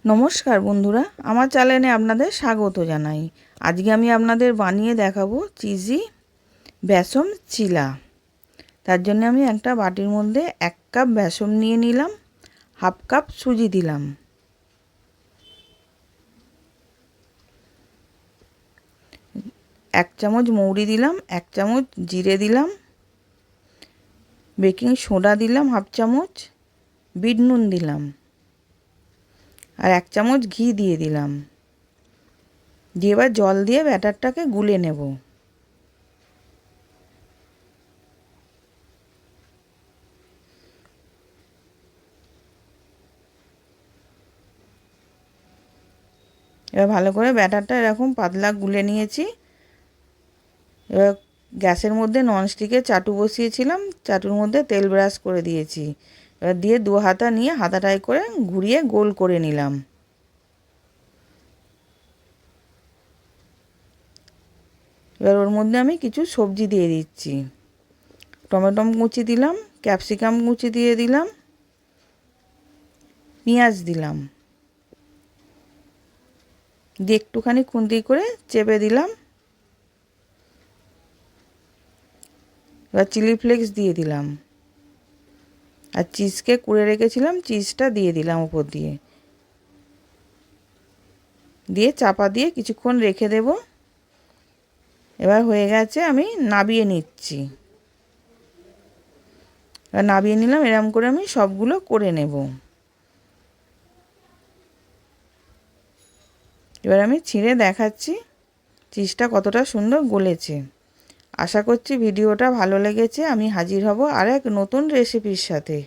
নমস্কার বন্ধুরা, আমার চ্যানেলে আপনাদের স্বাগত জানাই। আজকে আমি আপনাদের বানিয়ে দেখাবো চিজি বেসন চিলা। তার জন্য আমি একটা বাটির মধ্যে 1 কাপ বেসন নিয়ে নিলাম, হাফ কাপ সুজি দিলাম, এক চামচ মৌরি দিলাম, 1 চামচ জিরে দিলাম, বেকিং সোডা দিলাম হাফ চামচ, বিট নুন দিলাম আর 1 চামচ ঘি দিয়ে দিলাম। দিয়ে এবার জল দিয়ে ব্যাটারটাকে গুলে নেব। এবার ভালো করে ব্যাটারটা এরকম পাতলা গুলে নিয়েছি। এবার গ্যাসের মধ্যে ননস্টিকের চাটু বসিয়েছিলাম, চাটুর মধ্যে তেল ব্রাশ করে দিয়েছি। এবার দিয়ে 2 হাতা নিয়ে হাতাটাই করে ঘুরিয়ে গোল করে নিলাম। এবার ওর মধ্যে আমি কিছু সবজি দিয়ে দিচ্ছি। টমেটো কুচি দিলাম, ক্যাপসিকাম কুচি দিয়ে দিলাম, পেঁয়াজ দিলাম, দিয়ে একটুখানি খুন্তি করে চেপে দিলাম। এবার চিলি ফ্লেক্স দিয়ে দিলাম আর চিজকে কুড়ে রেখেছিলাম, চিজটা দিয়ে দিলাম উপর দিয়ে। দিয়ে চাপা দিয়ে কিছুক্ষণ রেখে দেব। এবার হয়ে গেছে, আমি নাবিয়ে নিচ্ছি। এবার নাবিয়ে নিলাম। এরকম করে আমি সবগুলো করে নেব। এবার আমি ছিঁড়ে দেখাচ্ছি চিজটা কতটা সুন্দর গলেছে। আশা করছি ভিডিওটা ভালো লেগেছে। আমি হাজির হব আরেক নতুন রেসিপির সাথে।